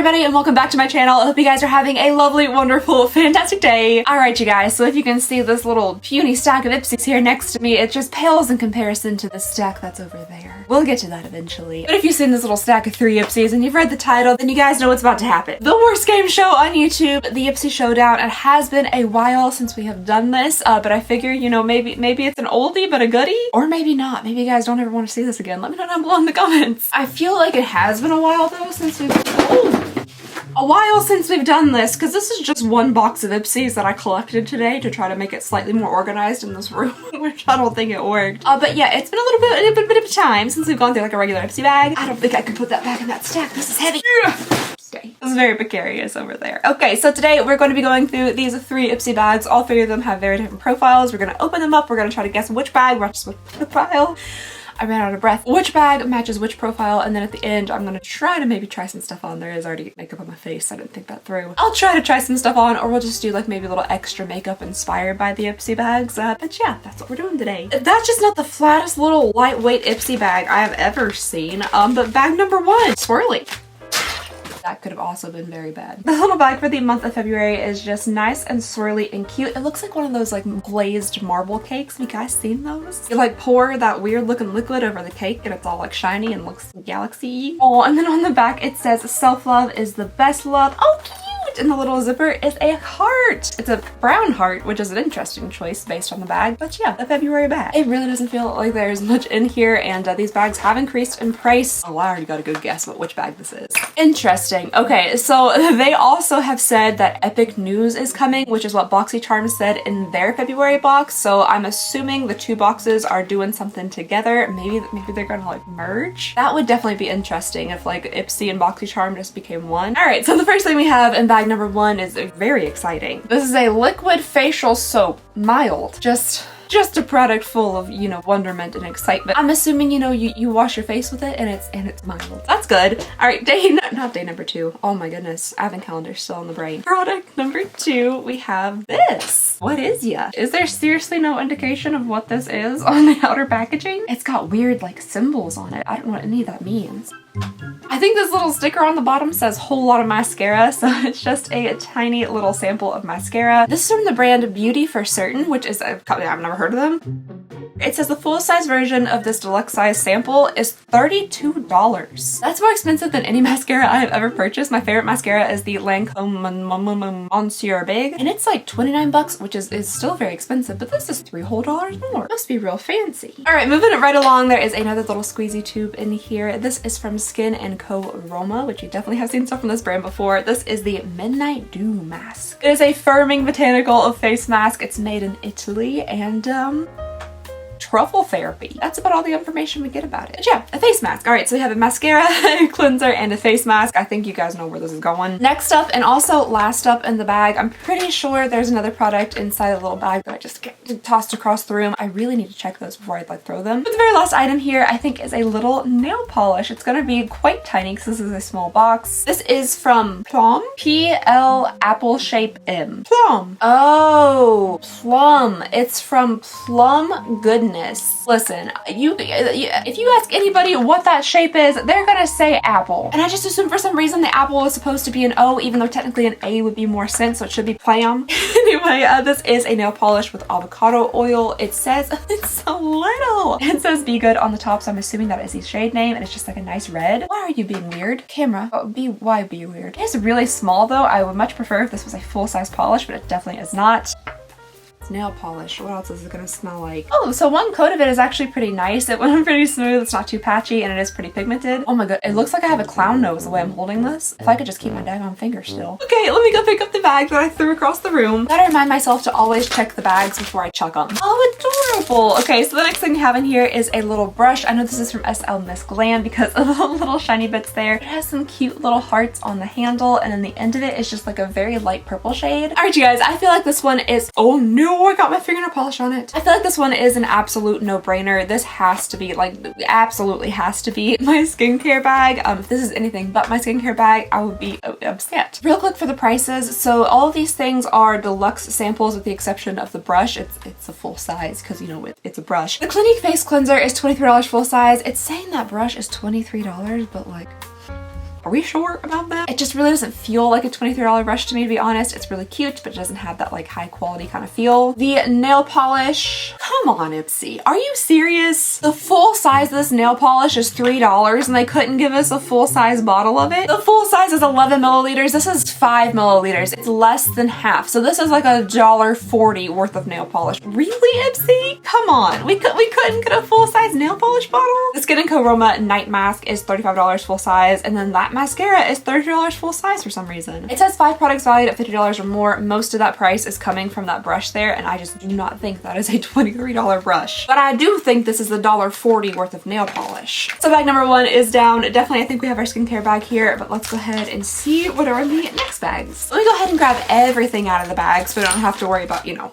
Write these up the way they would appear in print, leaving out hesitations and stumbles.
everybody, and welcome back to my channel. I hope you guys are having a lovely, wonderful, fantastic day. Alright you guys, so if you can see this little puny stack of Ipsies here next to me, it just pales in comparison to the stack that's over there. We'll get to that eventually. But if you've seen this little stack of 3 Ipsies and you've read the title, then you guys know what's about to happen. The worst game show on YouTube, the Ipsy Showdown. It has been a while since we have done this, but I figure, you know, maybe it's an oldie but a goodie, or maybe not. Maybe you guys don't ever want to see this again. Let me know down below in the comments. I feel like it has been a while though since we've done this, because this is just one box of Ipsies that I collected today to try to make it slightly more organized in this room, which I don't think it worked. But yeah, it's been a bit of time since we've gone through like a regular Ipsy bag. I don't think I can put that back in that stack. This is heavy. Okay, this is very precarious over there. Okay, so today we're going to be going through these 3 Ipsy bags. All 3 of them have very different profiles. We're going to open them up. We're going to try to guess which bag matches which profile. I ran out of breath. Which bag matches which profile, and then at the end I'm gonna try to maybe try some stuff on. There is already makeup on my face. I didn't think that through. I'll try to try some stuff on, or we'll just do like maybe a little extra makeup inspired by the Ipsy bags. But yeah, that's what we're doing today. That's just not the flattest little lightweight Ipsy bag I have ever seen. But bag number 1, swirly. That could have also been very bad. The little bag for the month of February is just nice and swirly and cute. It looks like one of those like glazed marble cakes. Have you guys seen those? You like pour that weird looking liquid over the cake and it's all like shiny and looks galaxy-y. Oh, and then on the back it says self-love is the best love. Oh, cute! And the little zipper is a heart. It's a brown heart, which is an interesting choice based on the bag. But yeah, the February bag. It really doesn't feel like there's much in here, and these bags have increased in price. Oh, I already got a good guess about which bag this is. Interesting. Okay, so they also have said that epic news is coming, which is what BoxyCharm said in their February box. So I'm assuming the 2 boxes are doing something together. Maybe they're gonna like merge. That would definitely be interesting if like Ipsy and BoxyCharm just became one. All right, so the first thing we have in bag number 1 is very exciting. This is a liquid facial soap, mild. Just a product full of, you know, wonderment and excitement. I'm assuming, you know, you wash your face with it and it's mild. That's good. All right, not day number 2. Oh my goodness, advent calendar's still in the brain. Product number 2, we have this. What is ya? Is there seriously no indication of what this is on the outer packaging? It's got weird like symbols on it. I don't know what any of that means. I think this little sticker on the bottom says whole lot of mascara, so it's just a tiny little sample of mascara. This is from the brand Beauty for Certain, which is, I've never heard of them. It says the full-size version of this deluxe size sample is $32. That's more expensive than any mascara I have ever purchased. My favorite mascara is the Lancome Monsieur Big, and it's like 29 bucks, which is still very expensive, but this is $3 whole more. Must be real fancy. All right, moving it right along, there is another little squeezy tube in here. This is from Skin & Co. Roma, which you definitely have seen stuff from this brand before. This is the Midnight Dew Mask. It is a firming botanical face mask. It's made in Italy, and truffle therapy. That's about all the information we get about it. But yeah, a face mask. All right, so we have a mascara, a cleanser, and a face mask. I think you guys know where this is going. Next up, and also last up in the bag, I'm pretty sure there's another product inside the little bag that I just tossed across the room. I really need to check those before I like throw them. But the very last item here, I think, is a little nail polish. It's gonna be quite tiny because this is a small box. This is from Plum. P-L apple shape M. Plum. Oh, Plum. It's from Plum Goodness. Listen, if you ask anybody what that shape is, they're gonna say apple. And I just assume for some reason the apple is supposed to be an O, even though technically an A would be more sense, so it should be plum. Anyway, this is a nail polish with avocado oil. It says, it's so little. It says Be Good on the top, so I'm assuming that is the shade name, and it's just like a nice red. Why are you being weird? Camera, why be weird? It is really small though. I would much prefer if this was a full-size polish, but it definitely is not. Nail polish. What else is it gonna smell like? Oh, so one coat of it is actually pretty nice. It went pretty smooth. It's not too patchy, and it is pretty pigmented. Oh my god, it looks like I have a clown nose the way I'm holding this. If I could just keep my daggone finger still. Okay, let me go pick up the bag that I threw across the room. Gotta remind myself to always check the bags before I chuck them. Oh, adorable. Okay, so the next thing we have in here is a little brush. I know this is from SL Miss Glam because of the little shiny bits there. It has some cute little hearts on the handle, and then the end of it is just like a very light purple shade. All right, you guys, I feel like this one is, oh no, I got my fingernail polish on it. I feel like this one is an absolute no-brainer. This has to be, like, absolutely has to be my skincare bag. If this is anything but my skincare bag, I would be upset. Real quick for the prices. So all of these things are deluxe samples with the exception of the brush. It's a full size because, you know, it's a brush. The Clinique face cleanser is $23 full size. It's saying that brush is $23, but like, Are we sure about that? It just really doesn't feel like a $23 brush to me, to be honest. It's really cute, but it doesn't have that like high quality kind of feel. The nail polish, come on Ipsy, are you serious? The full size of this nail polish is $3 and they couldn't give us a full size bottle of it. The full size is 11 milliliters. This is 5 milliliters. It's less than half. So this is like $1.40 worth of nail polish. Really, Ipsy? Come on. We couldn't get a full size nail polish bottle? The Skin & Co Roma Night Mask is $35 full size, and then that mascara is $30 full size for some reason. It says 5 products valued at $50 or more. Most of that price is coming from that brush there, and I just do not think that is a $23 brush. But I do think this is $1.40 worth of nail polish. So bag number 1 is down. Definitely, I think we have our skincare bag here, but let's go ahead and see what are in the next bags. Let me go ahead and grab everything out of the bag so we don't have to worry about, you know,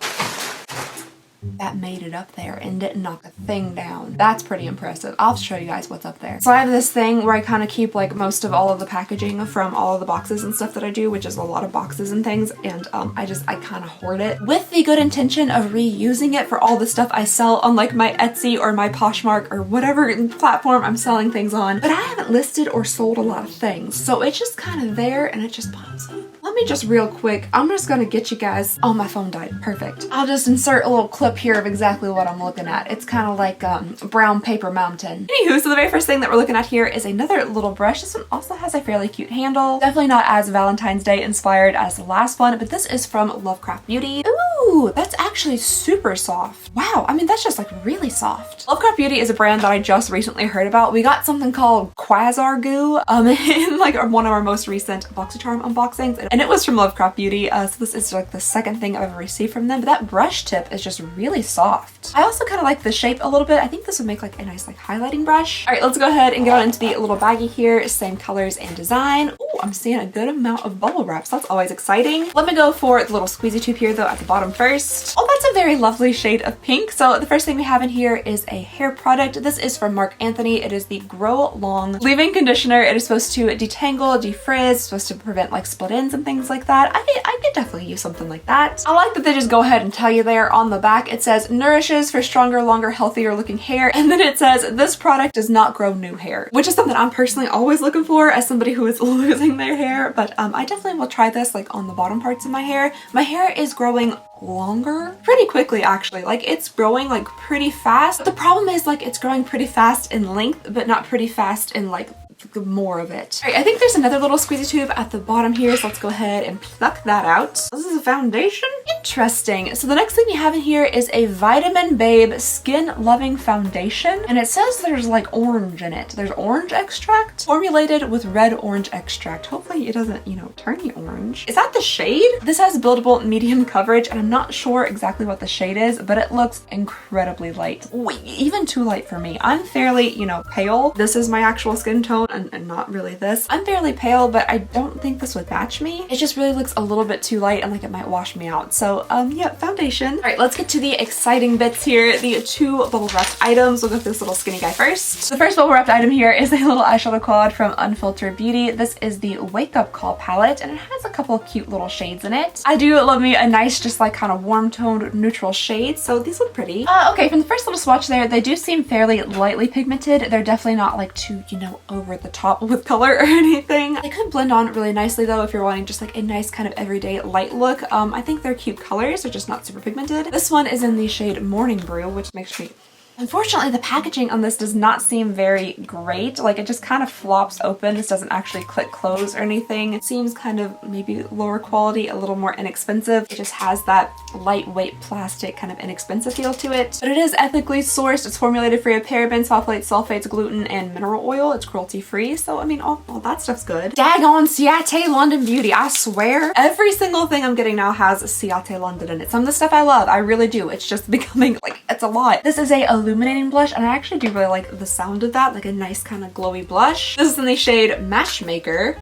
that made it up there and didn't knock a thing down. That's pretty impressive. I'll show you guys what's up there. So I have this thing where I kind of keep like most of all of the packaging from all of the boxes and stuff that I do, which is a lot of boxes and things, and I kind of hoard it with the good intention of reusing it for all the stuff I sell on like my Etsy or my Poshmark or whatever platform I'm selling things on. But I haven't listed or sold a lot of things, so it's just kind of there and it just pops up. Let me just real quick, I'm just gonna get you guys, oh my phone died, perfect. I'll just insert a little clip here of exactly what I'm looking at. It's kind of like brown paper mountain. Anywho, so the very first thing that we're looking at here is another little brush. This one also has a fairly cute handle. Definitely not as Valentine's Day inspired as the last one, but this is from Lovecraft Beauty. Ooh, that's actually super soft. Wow, I mean, that's just like really soft. Lovecraft Beauty is a brand that I just recently heard about. We got something called Quasar Goo in like one of our most recent BoxyCharm unboxings, and it was from Lovecraft Beauty. So this is like the second thing I've ever received from them, but that brush tip is just really soft. I also kind of like the shape a little bit. I think this would make like a nice like highlighting brush. All right, let's go ahead and get on into the little baggie here. Same colors and design. Ooh, I'm seeing a good amount of bubble wrap, so that's always exciting. Let me go for the little squeezy tube here though at the bottom first. Oh, that's a very lovely shade of pink. So the first thing we have in here is a hair product. This is from Marc Anthony. It is the Grow Long Leave-In Conditioner. It is supposed to detangle, defrizz, supposed to prevent like split ends and things like that. I could definitely use something like that. I like that they just go ahead and tell you there on the back. It says nourishes for stronger, longer, healthier looking hair. And then it says this product does not grow new hair, which is something I'm personally always looking for as somebody who is losing their hair. But I definitely will try this like on the bottom parts of my hair. My hair is growing longer pretty quickly actually. Like it's growing like pretty fast. But the problem is like it's growing pretty fast in length, but not pretty fast in like more of it. All right, I think there's another little squeezy tube at the bottom here, so let's go ahead and pluck that out. This is a foundation? Interesting. So the next thing we have in here is a Vitamin Babe Skin Loving Foundation, and it says there's like orange in it. There's orange extract formulated with red orange extract. Hopefully it doesn't, you know, turn you orange. Is that the shade? This has buildable medium coverage, and I'm not sure exactly what the shade is, but it looks incredibly light. Wait, even too light for me. I'm fairly, you know, pale. This is my actual skin tone, and not really this. I'm fairly pale, but I don't think this would match me. It just really looks a little bit too light and like it might wash me out. So yeah, foundation. All right, let's get to the exciting bits here. The 2 bubble wrapped items. We'll go with this little skinny guy first. The first bubble wrapped item here is a little eyeshadow quad from Unfiltered Beauty. This is the Wake Up Call palette, and it has a couple of cute little shades in it. I do love me a nice, just like kind of warm toned neutral shade, so these look pretty. Okay, from the first little swatch there, they do seem fairly lightly pigmented. They're definitely not like too, you know, over the top with color or anything. They could blend on really nicely though if you're wanting just like a nice kind of everyday light look. I think they're cute colors. They're just not super pigmented. This one is in the shade Morning Brew, which makes me... Unfortunately, the packaging on this does not seem very great. Like it just kind of flops open. This doesn't actually click close or anything. It seems kind of maybe lower quality, a little more inexpensive. It just has that lightweight plastic kind of inexpensive feel to it. But it is ethically sourced. It's formulated free of parabens, phthalates, sulfates, gluten, and mineral oil. It's cruelty free. So I mean, all that stuff's good. Daggone Ciate London Beauty. I swear every single thing I'm getting now has Ciate London in it. Some of the stuff I love, I really do. It's just becoming like, it's a lot. This is a illuminating blush, and I actually do really like the sound of that, like a nice kind of glowy blush. This is in the shade Matchmaker.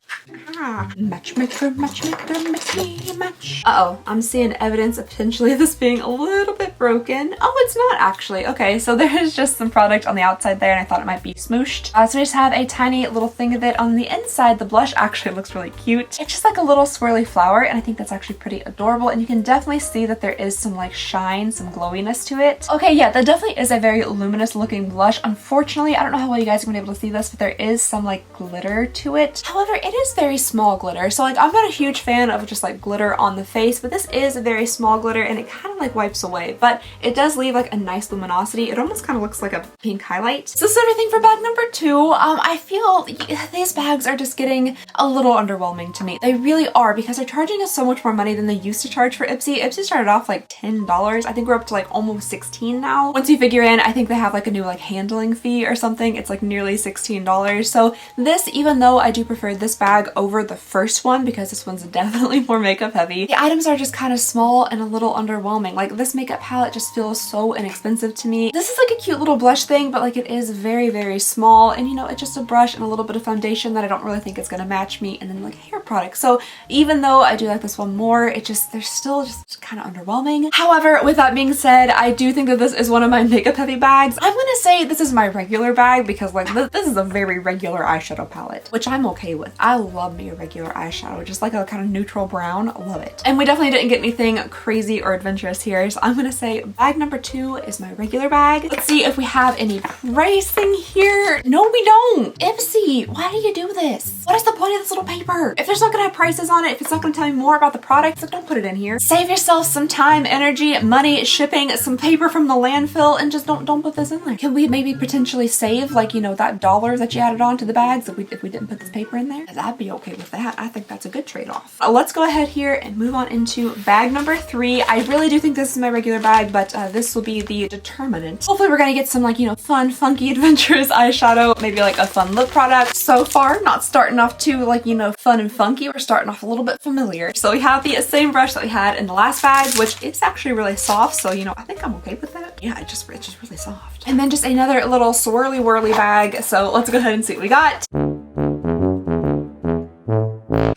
Matchmaker, matchmaker, make me match. Uh-oh, I'm seeing evidence of potentially this being a little bit broken. Oh, it's not actually. Okay, so there's just some product on the outside there and I thought it might be smooshed. So we just have a tiny little thing of it on the inside. The blush actually looks really cute. It's just like a little swirly flower and I think that's actually pretty adorable, and you can definitely see that there is some like shine, some glowiness to it. Okay, yeah, that definitely is a very luminous looking blush. Unfortunately, I don't know how well you guys are gonna be able to see this, but there is some like glitter to it. However, it is very small glitter. So like I'm not a huge fan of just like glitter on the face, but this is a very small glitter and it kind of like wipes away, but it does leave like a nice luminosity. It almost kind of looks like a pink highlight. So this is everything for bag number 2. I feel these bags are just getting a little underwhelming to me. They really are, because they're charging us so much more money than they used to charge for Ipsy. Ipsy started off like $10. I think we're up to like almost $16 now. Once you figure in, I think they have like a new like handling fee or something. It's like nearly $16. So this, even though I do prefer this bag over the first one because this one's definitely more makeup heavy, the items are just kind of small and a little underwhelming. Like this makeup palette just feels so inexpensive to me. This is like a cute little blush thing, but like it is very, very small, and you know, it's just a brush and a little bit of foundation that I don't really think is gonna match me, and then like hair product. So even though I do like this one more, it just, they're still just kind of underwhelming. However, with that being said, I do think that this is one of my makeup heavy bags. I'm gonna say this is my regular bag because like this is a very regular eyeshadow palette, which I'm okay with. I love me a regular eyeshadow, just like a kind of neutral brown. I love it. And we definitely didn't get anything crazy or adventurous here, so I'm gonna say bag number 2 is my regular bag. Let's see if we have any pricing here. No, we don't. Ipsy, why do you do this? What is the point of this little paper? If there's not gonna have prices on it, if it's not gonna tell me more about the products, like don't put it in here. Save yourself some time, energy, money, shipping, some paper from the landfill, and just don't put this in there. Can we maybe potentially save like, you know, that dollar that you added on to the bags if we didn't put this paper in there? I'd be okay with that. I think that's a good trade-off. Let's go ahead here and move on into bag number 3. I really do think this is my regular bag, but this will be the determinant. Hopefully we're gonna get some like, you know, fun, funky, adventurous eyeshadow, maybe like a fun lip product. So far, not starting off too like, you know, fun and funky. We're starting off a little bit familiar. So we have the same brush that we had in the last bag, which is actually really soft. So, you know, I think I'm okay with that. Yeah, it's just really soft. And then just another little swirly whirly bag. So let's go ahead and see what we got.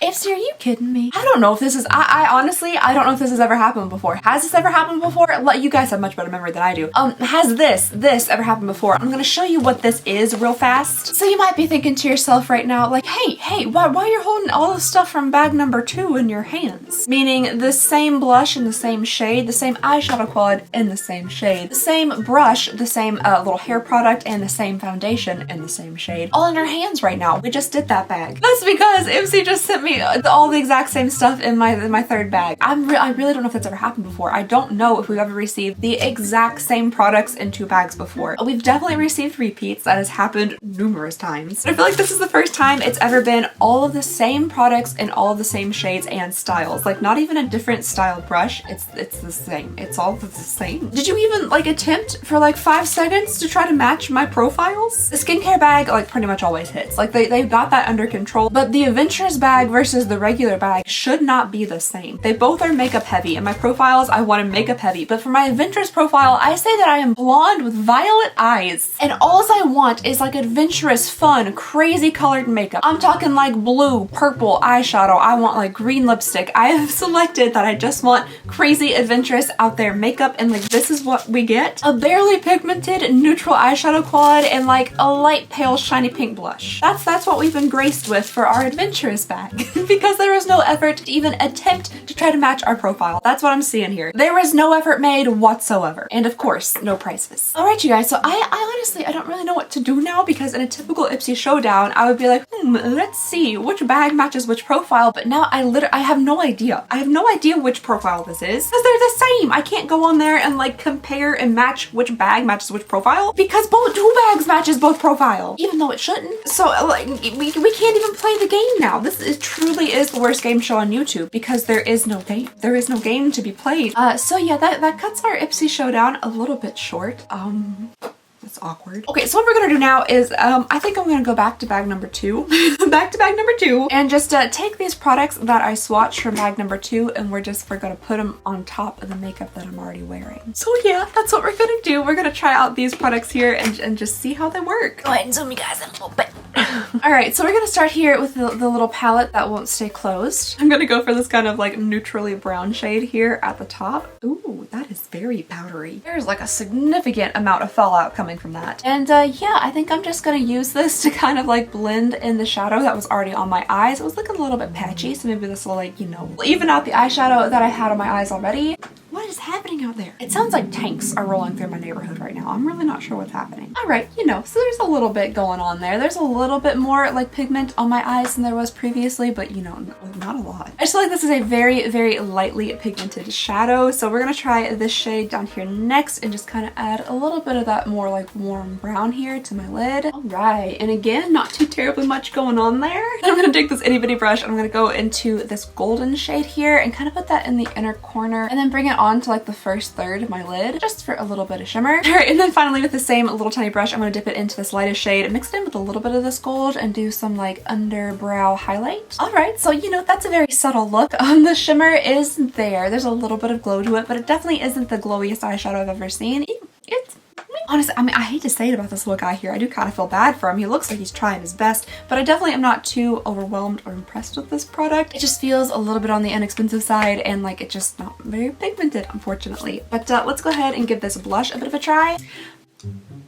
Ipsy, are you kidding me? I don't know if this is, I honestly, I don't know if this has ever happened before. Has this ever happened before? You guys have much better memory than I do. Has this ever happened before? I'm gonna show you what this is real fast. So you might be thinking to yourself right now, like, hey, why you're holding all the stuff from bag number 2 in your hands? Meaning the same blush in the same shade, the same eyeshadow quad in the same shade, the same brush, the same little hair product, and the same foundation in the same shade, all in your hands right now. We just did that bag. That's because Ipsy just sent me all the exact same stuff in my third bag. I really don't know if that's ever happened before. I don't know if we've ever received the exact same products in 2 bags before. We've definitely received repeats. That has happened numerous times. But I feel like this is the first time it's ever been all of the same products in all of the same shades and styles. Like not even a different style brush. It's the same. It's all the same. Did you even like attempt for like 5 seconds to try to match my profiles? The skincare bag like pretty much always hits. Like they've got that under control, but the adventurous bag versus the regular bag should not be the same. They both are makeup heavy. In my profiles, I want a makeup heavy, but for my adventurous profile, I say that I am blonde with violet eyes. And all I want is like adventurous, fun, crazy colored makeup. I'm talking like blue, purple eyeshadow. I want like green lipstick. I have selected that I just want crazy, adventurous, out there makeup, and like this is what we get. A barely pigmented neutral eyeshadow quad and like a light pale shiny pink blush. That's what we've been graced with for our adventurous bag. Because there was no effort to even attempt to try to match our profile. That's what I'm seeing here. There was no effort made whatsoever. And of course, no prices. Alright you guys, so I honestly, I don't really know what to do now, because in a typical Ipsy Showdown, I would be like, let's see which bag matches which profile, but now I have no idea. I have no idea which profile this is, because they're the same. I can't go on there and like compare and match which bag matches which profile, because both 2 bags matches both profile, even though it shouldn't. So like, we can't even play the game now. This is truly is the worst game show on YouTube, because there is no game. There is no game to be played. So yeah, that cuts our Ipsy Showdown a little bit short. That's awkward. Okay, so what we're gonna do now is, I think I'm gonna go back to bag number 2. Back to bag number 2. And just take these products that I swatched from bag number 2, and we're gonna put them on top of the makeup that I'm already wearing. So yeah, that's what we're gonna do. We're gonna try out these products here and just see how they work. Go ahead and zoom you guys in a little bit. Alright, so we're gonna start here with the little palette that won't stay closed. I'm gonna go for this kind of like neutrally brown shade here at the top. Ooh, that is very powdery. There's like a significant amount of fallout coming from that. And yeah, I think I'm just gonna use this to kind of like blend in the shadow that was already on my eyes. It was looking a little bit patchy, so maybe this will like, you know, even out the eyeshadow that I had on my eyes already. What is happening out there? It sounds like tanks are rolling through my neighborhood right now. I'm really not sure what's happening. All right, you know, so there's a little bit going on there. There's a little bit more like pigment on my eyes than there was previously, but you know, not a lot. I just feel like this is a very, very lightly pigmented shadow. So we're gonna try this shade down here next and just kind of add a little bit of that more like warm brown here to my lid. All right, and again, not too terribly much going on there. I'm gonna take this itty bitty brush and I'm gonna go into this golden shade here and kind of put that in the inner corner and then bring it on to like the first third of my lid just for a little bit of shimmer. All right, and then finally with the same little tiny brush, I'm gonna dip it into this lightest shade and mix it in with a little bit of this gold and do some like underbrow highlight. All right, so you know, that's a very subtle look. The shimmer is there. There's a little bit of glow to it, but it definitely isn't the glowiest eyeshadow I've ever seen. It's honestly, I mean, I hate to say it about this little guy here. I do kind of feel bad for him. He looks like he's trying his best, but I definitely am not too overwhelmed or impressed with this product. It just feels a little bit on the inexpensive side and like it's just not very pigmented, unfortunately. But let's go ahead and give this blush a bit of a try.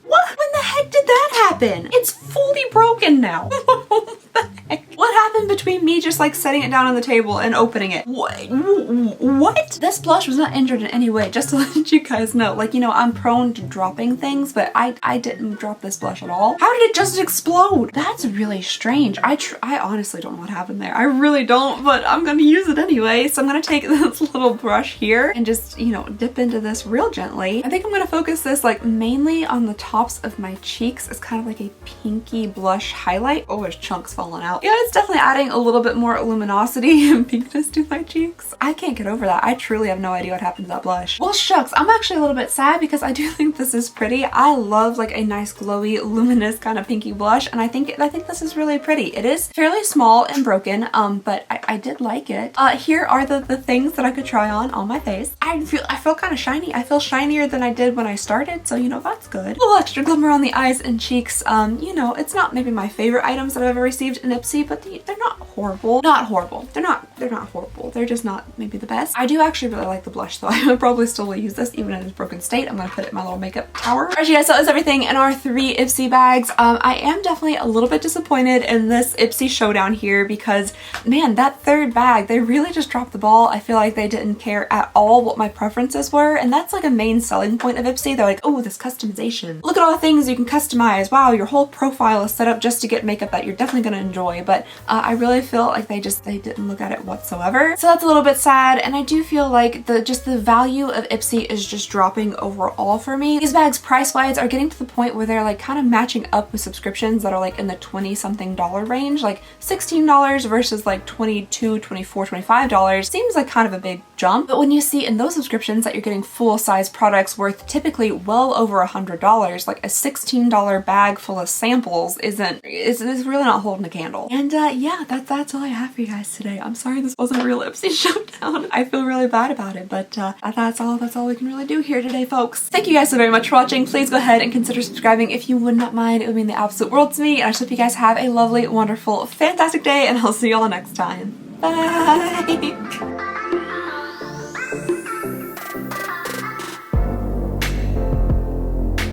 What? When the heck did that happen? It's fully broken now. What the heck? What happened between me just like setting it down on the table and opening it? What? This blush was not injured in any way, just to let you guys know. Like, you know, I'm prone to dropping things, but I didn't drop this blush at all. How did it just explode? That's really strange. I honestly don't know what happened there. I really don't, but I'm gonna use it anyway. So I'm gonna take this little brush here and just, you know, dip into this real gently. I think I'm gonna focus this like mainly on the tops of my cheeks. It's kind of like a pinky blush highlight. Oh, there's chunks falling out. Yeah, it's definitely adding a little bit more luminosity and pinkness to my cheeks. I can't get over that. I truly have no idea what happened to that blush. Well, shucks, I'm actually a little bit sad because I do think this is pretty. I love like a nice glowy, luminous kind of pinky blush, and I think this is really pretty. It is fairly small and broken, but I did like it. Here are the things that I could try on my face. I feel kind of shiny. I feel shinier than I did when I started, so you know, that's good. A little extra glimmer on the eyes and cheeks. You know, it's not maybe my favorite items that I've ever received in Ipsy, but they're not horrible. Not horrible. They're not horrible. They're just not maybe the best. I do actually really like the blush though. I would probably still will use this even in its broken state. I'm gonna put it in my little makeup tower. Alright, you guys, so that is everything in our 3 Ipsy bags. I am definitely a little bit disappointed in this Ipsy Showdown here because, man, that third bag, they really just dropped the ball. I feel like they didn't care at all what my preferences were, and that's like a main selling point of Ipsy. They're like, oh, this customization. Look at all the things you can customize. Wow, your whole profile is set up just to get makeup that you're definitely gonna enjoy, but I really feel like they didn't look at it whatsoever. So that's a little bit sad, and I do feel like the value of Ipsy is just dropping overall for me. These bags price-wise are getting to the point where they're like kind of matching up with subscriptions that are like in the $20-something range, like $16 versus like $22, $24, $25 seems like kind of a big jump. But when you see in those subscriptions that you're getting full-size products worth typically well over $100, like a $16 bag full of samples is really not holding a candle. And yeah, that's all I have for you guys today. I'm sorry this wasn't a real Ipsy Showdown. I feel really bad about it, but that's all we can really do here today, folks. Thank you guys so very much for watching. Please go ahead and consider subscribing if you would not mind. It would mean the absolute world to me. And I just hope you guys have a lovely, wonderful, fantastic day, and I'll see you all next time. Bye!